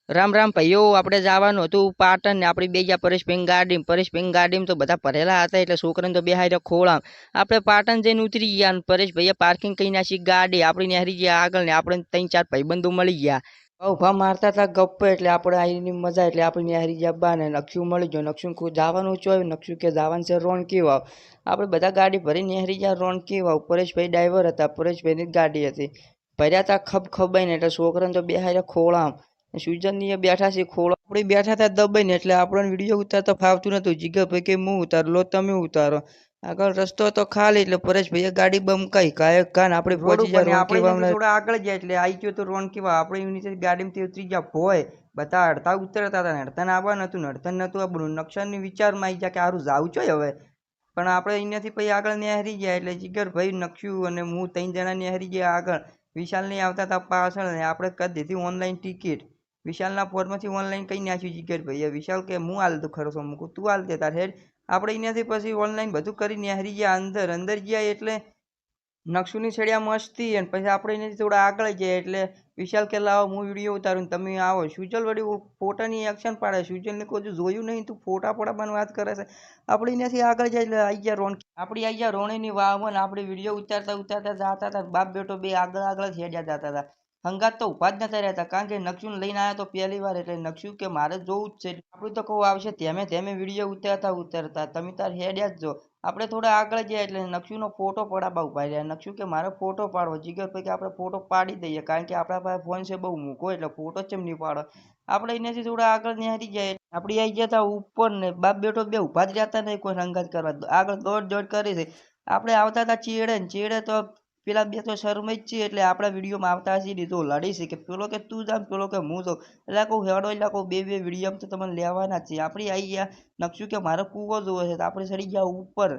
રામ રામ ભાઈઓ, આપણે જવાનું હતું પાટણ ને આપણે બે ગયા પરેશભાઈ ગાડીમાં તો બધા ભરેલા હતા એટલે છોકરાને તો બેહાડ્યો ખોળામ. આપણે પાટણ જઈને ઉતરી ગયા અને પરેશભાઈએ પાર્કિંગ કરી નાખી ગાડી આપણી નેહરી ગયા આગળ ને આપણે ત્રણ ચાર ભાઈબંધો મળી ગયા. ઉભા મારતા હતા ગપ્પો એટલે આપણે આઈની મજા એટલે આપણે નેહરી ગયા બા ને નકશું મળી ગયો. નકશું જવાનું ચોય નકશું કે જવાનું છે રોણકી વાવ. આપણે બધા ગાડી ભરી નેહરી ગયા રોણકી વાવ. પરેશભાઈ ડ્રાઈવર હતા, પરેશભાઈની જ ગાડી હતી. ભર્યા હતા ખબાઈને એટલે છોકરાને તો બેહાડ્યા ખોળામ. સુજનની બેઠા છે ખોળો આપણે બેઠા હતા દબાઈને એટલે આપણને વિડીયો ઉતારતા ફાવતું નતું. જીગરભાઈ કે હું ઉતારો લો તમે ઉતારો. આગળ રસ્તો તો ખાલી એટલે પરેશભાઈએ ગાડી બમકાઈ કાયક કાન આપણે પહોંચી જાય રોણકી વાવ. થોડા આગળ જાય એટલે આવી ગયો તો રોણકી વાવ. આપણે એની નીચે ગાડીમાંથી ઉતરી ગયા ભોય. બધા અડધા ઉતરતા હતા ને અડધા આવવા નતું આપણું નકશાની વિચારમાં આવી ગયા કે સારું જાવું છો હવે. પણ આપણે અહીંયાથી પછી આગળ નેહરી ગયા એટલે જીગરભાઈ નક્યું અને હું ત્રણ જણા નેહરી ગયા આગળ. વિશાલ નહીં આવતા હતા પાછળ ને આપણે કરી દીધી ઓનલાઈન ટિકિટ. વિશાલના ફોનમાંથી ઓનલાઈન કઈ નાખ્યું જીગરભાઈએ. વિશાલ કે હું હાલ તો ખરો છું મૂકું તું હાલ દે તાર હેડ. આપણે અહીંયાથી પછી ઓનલાઈન બધું કરી નેહરી ગયા અંદર ગયા એટલે નકશુની સળિયા મસ્તી અને પછી આપણે એનાથી થોડા આગળ જઈએ એટલે વિશાલ કે લાવો હું વિડીયો ઉતારું તમે આવો. સુજલ વળી ફોટાની એક્શન પાડે. સુજલને કોઈ જોયું નહીં તું ફોટા પડાવવાની વાત કરે છે. આપણે એનાથી આગળ જાય એટલે આવી ગયા રોણ આપણી આવી ગયા રોણીની વાવમાં આપણે વિડીયો ઉતારતા જતા હતા. બાપ બેટો બે આગળ જ હેડ્યા જતા હતા. હંગાત તો ઉભા જ નતા રહેતા કારણ કે નકશુને લઈને આવ્યા તો પહેલી વાર એટલે નકશું કે મારે જોવું જ છે. આપણું તો કહું આવશે ધેમે વિડીયો ઉતારતા તમે તાર હેડ્યા જ જો. આપણે થોડા આગળ ગયા એટલે નકશુનો ફોટો પડાવવા ઉભા રહ્યા. નકશું કે મારે ફોટો પાડવો. જીગરભાઈ કે આપણે ફોટો પાડી દઈએ કારણ કે આપણા પાસે ફોન છે બહુ મૂકો એટલે ફોટો ચેમ નહીં પાડો. આપણે અહીંયાથી થોડા આગળ નેહરી જાય આપણે આવી ગયા હતા ઉપર ને બાપ બેટો બે ઉભા જ રહેતા નહીં કોઈ રંગાત કરવા. આગળ દોડ કરી છે. આપણે આવતા હતા ચેડે તો પેલા બે તો શરમાઈ જ છે એટલે આપણા વિડીયોમાં આવતા હશે તો લડી છે કે પેલો કે તું જામ પેલો કે હું જાઉં. એટલે કહું હેડો એટલે કહું બે વિડીયો તો તમને લેવાના જ છે. આપણે આવી ગયા નકશું કે મારે કૂવો જોવો છે તો આપણે ચડી ગયા ઉપર.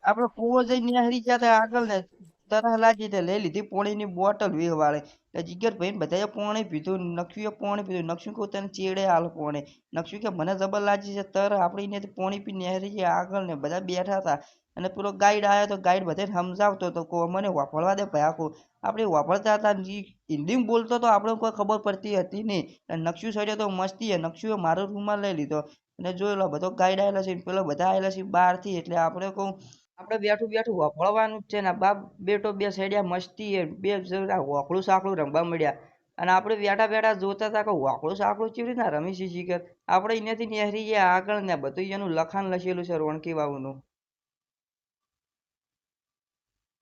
આપણે કૂવો જઈને નેહરી ગયા હતા આગળ ને તરહ લાગી તે લઈ લીધી પોણીની બોટલ વેવાળે. જીગરભાઈ ને બધાએ પોણી પીધું. નક્ષુએ પોણી પીધું. નક્ષુ કહું તને ચેડે હાલ પોણી. નક્ષુ કે મને જબર લાગી છે તર આપણે અહીંયાથી પોણી પી નેહરી ગયા આગળ ને બધા બેઠા હતા. અને પેલો ગાઈડ આવ્યો તો ગાઈડ બધાને સમજાવતો હતો કો મને વાપરવા દે ભાઈ આખું. આપણે વાપરતા હતા હિન્દીમાં બોલતો તો આપણે કોઈ ખબર પડતી હતી નહીં. નક્ષુ સડ્યો તો મસ્તી નક્ષુએ મારો રૂમાલ લઈ લીધો અને જોયેલો બધો ગાઈડ આવેલા છે પેલો બધા આવેલા છે બહારથી એટલે આપણે કહું આપણે બેઠું વફળવાનું જ છે ને બાપ બેટો બે સેડ્યા મસ્તી બે હોકળું સાકળું રમવા મળ્યા. અને આપણે બેઠા જોતા હતા કે હોકળું સાકળું કેવી રીતના રમી શીખર. આપણે અહીંયાથી નેહરી ગયા આગળ ને બધું એનું લખાણ લખેલું છે રોણકી વાવનું.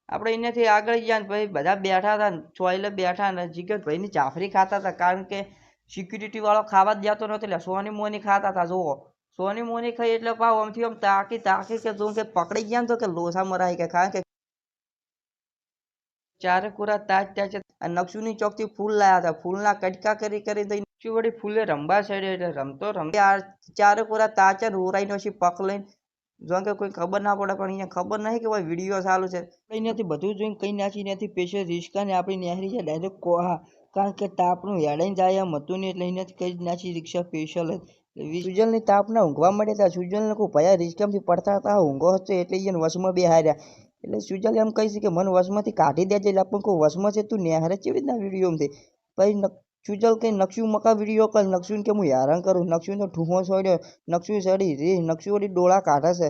આપણે અહીંયાથી આગળ ગયા ને પછી બધા બેઠા હતા ને ચોઈલે બેઠા ને જીગરભાઈની જાફરી ખાતા હતા કારણ કે સિક્યુરિટી વાળો ખાવા જ જતો નતો એટલે સોની મોની ખાતા હતા. જુઓ સોની મોની ખાઈ એટલે પાવ આમથી આમ તાકી કે જો કે પકડી ગયા ને તો કે લોસા મરાય કે કારણ કે ચારે કોરા તાજ ત્યાં છે. નકશુની ચોકથી ફૂલ લાયા હતા. ફૂલના કટકા કરી દઈ નકશુ વળી ફૂલે રંબા ચડ્યો એટલે રમતો આ ચારે કોરા તાચા રોરાઈ નો પક લઈને જો કે કોઈ ખબર ના પડે પણ અહીંયા ખબર નહીં કે ભાઈ વિડીયો ચાલુ છે. અહીંયાથી બધું જોઈને કઈ નાખી નથી પેશો રિક્ષાને આપણી નેહરી છે ડાયરેક્ટ કોહા કારણ કે તાપનું હેડાઈને જાય એમ હતું નહીં એટલે અહીંયાથી કઈ જ નાખી રિક્ષા સ્પેશિયલ જ સુજલની તાપના ઊંઘવા મળ્યા હતા. સુજલને કોઈ ભયા રિક્ષામાંથી પડતા હતા ઊંઘો હતો એટલે એને વશમાં બે હાર્યા. એટલે સુજલ એમ કહી છે કે મને વશમાંથી કાઢી દેજે એટલે પણ કોઈ વશમાં છે તું નેહરે કેવી રીતના વિડીયોમાંથી પછી સુજલ કઈ નકશુ મકા વિડીયો કર. નકશુને કે હું હેરાન કરું. નકશુને ઠૂંહો છોડ્યો. નકશુ ચડી રે નકશુ વળી ડોળા કાઢે છે.